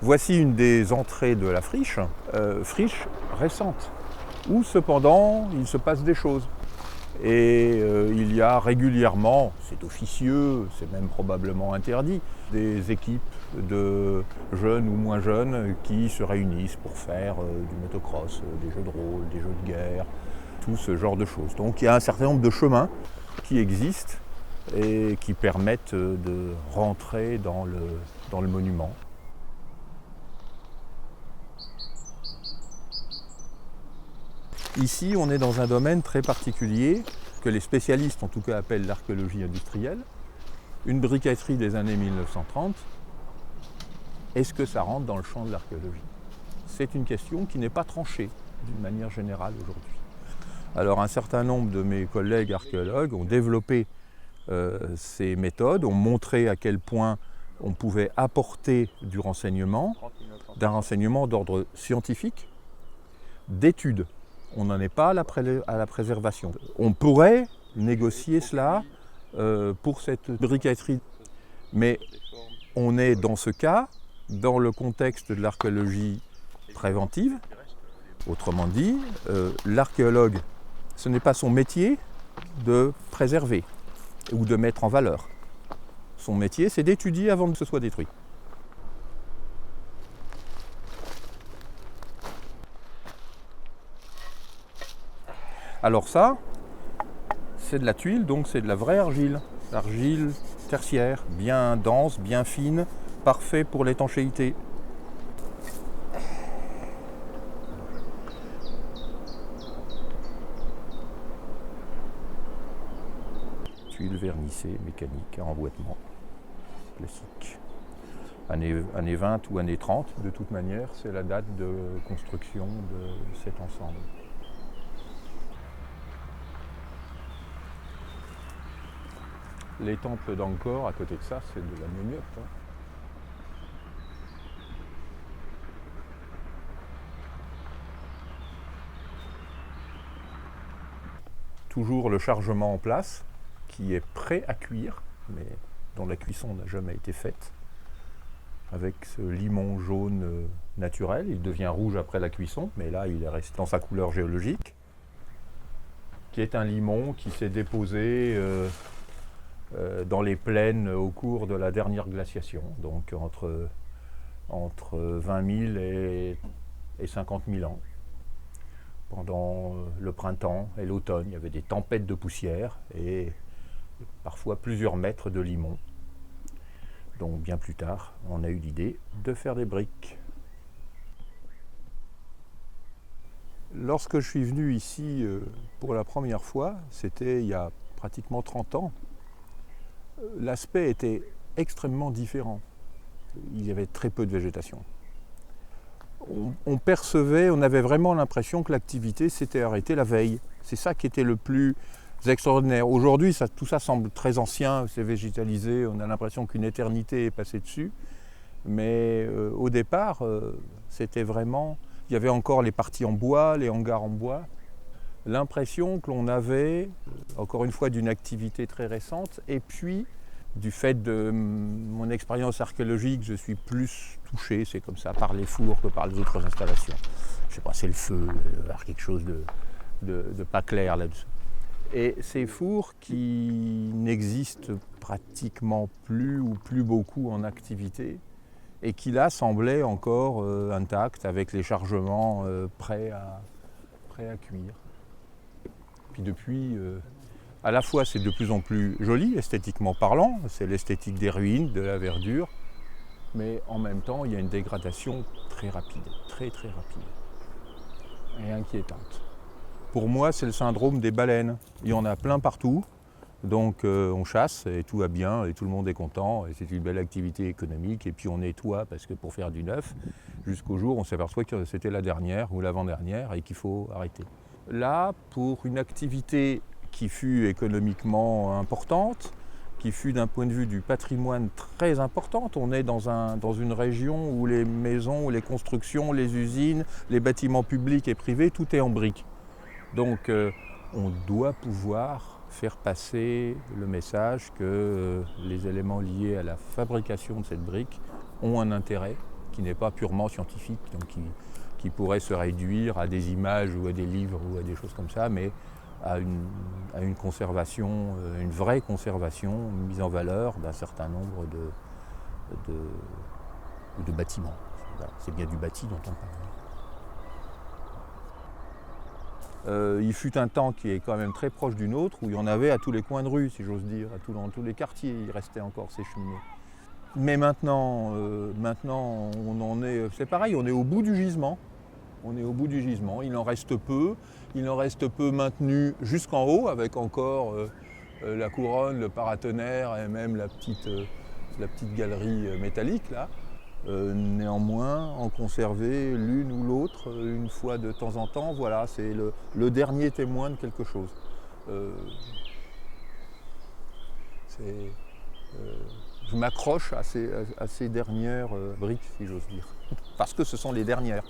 Voici une des entrées de la friche, friche récente, où cependant il se passe des choses. Et il y a régulièrement, c'est officieux, c'est même probablement interdit, des équipes de jeunes ou moins jeunes qui se réunissent pour faire du motocross, des jeux de rôle, des jeux de guerre, tout ce genre de choses. Donc il y a un certain nombre de chemins qui existent et qui permettent de rentrer dans le monument. Ici, on est dans un domaine très particulier que les spécialistes en tout cas appellent l'archéologie industrielle. Une briqueterie des années 1930, est-ce que ça rentre dans le champ de l'archéologie? C'est une question qui n'est pas tranchée d'une manière générale aujourd'hui. Alors un certain nombre de mes collègues archéologues ont développé ces méthodes, ont montré à quel point on pouvait apporter du renseignement, d'un renseignement d'ordre scientifique, d'études. On n'en est pas à la préservation. On pourrait négocier cela pour cette briqueterie. Mais on est dans ce cas, dans le contexte de l'archéologie préventive. Autrement dit, l'archéologue, ce n'est pas son métier de préserver ou de mettre en valeur. Son métier, c'est d'étudier avant que ce soit détruit. Alors ça, c'est de la tuile, donc c'est de la vraie argile. Argile tertiaire, bien dense, bien fine, parfait pour l'étanchéité. Tuile vernissée, mécanique, à emboîtement, classique. Années 20 ou années 30, de toute manière, c'est la date de construction de cet ensemble. Les temples d'Angkor, à côté de ça, c'est de la gnognotte. Toujours le chargement en place, qui est prêt à cuire, mais dont la cuisson n'a jamais été faite. Avec ce limon jaune naturel, il devient rouge après la cuisson, mais là il est resté dans sa couleur géologique, qui est un limon qui s'est déposé dans les plaines au cours de la dernière glaciation, donc entre 20 000 et 50 000 ans. Pendant le printemps et l'automne, il y avait des tempêtes de poussière et parfois plusieurs mètres de limon. Donc bien plus tard, on a eu l'idée de faire des briques. Lorsque je suis venu ici pour la première fois, c'était il y a pratiquement 30 ans, l'aspect était extrêmement différent. Il y avait très peu de végétation. On percevait, on avait vraiment l'impression que l'activité s'était arrêtée la veille. C'est ça qui était le plus extraordinaire. Aujourd'hui, tout ça semble très ancien, c'est végétalisé, on a l'impression qu'une éternité est passée dessus. Mais au départ, c'était vraiment... Il y avait encore les parties en bois, les hangars en bois. L'impression que l'on avait, encore une fois, d'une activité très récente, et puis du fait de mon expérience archéologique, je suis plus touché, c'est comme ça, par les fours que par les autres installations. Je sais pas, c'est le feu, quelque chose de pas clair là-dessus. Et ces fours qui n'existent pratiquement plus ou plus beaucoup en activité, et qui là semblaient encore intacts avec les chargements prêts à cuire. Puis depuis, à la fois c'est de plus en plus joli, esthétiquement parlant, c'est l'esthétique des ruines, de la verdure, mais en même temps il y a une dégradation très rapide, très très rapide et inquiétante. Pour moi c'est le syndrome des baleines, il y en a plein partout, donc on chasse et tout va bien et tout le monde est content et c'est une belle activité économique et puis on nettoie parce que pour faire du neuf, jusqu'au jour où on s'aperçoit que c'était la dernière ou l'avant-dernière et qu'il faut arrêter. Là, pour une activité qui fut économiquement importante, qui fut d'un point de vue du patrimoine très importante, on est dans une région où les maisons, où les constructions, les usines, les bâtiments publics et privés, tout est en briques. Donc on doit pouvoir faire passer le message que les éléments liés à la fabrication de cette brique ont un intérêt qui n'est pas purement scientifique, donc qui pourrait se réduire à des images ou à des livres ou à des choses comme ça, mais à une conservation, une vraie conservation, une mise en valeur d'un certain nombre de bâtiments. Voilà, c'est bien du bâti dont on parle. Il fut un temps qui est quand même très proche du nôtre, où il y en avait à tous les coins de rue, si j'ose dire, dans tous les quartiers, il restait encore ces cheminées. Mais maintenant, on en est, c'est pareil, on est au bout du gisement. On est au bout du gisement, il en reste peu maintenu jusqu'en haut, avec encore la couronne, le paratonnerre et même la petite galerie métallique là. Néanmoins, en conserver l'une ou l'autre une fois de temps en temps, voilà, c'est le dernier témoin de quelque chose. Je m'accroche à ces dernières briques, si j'ose dire, parce que ce sont les dernières.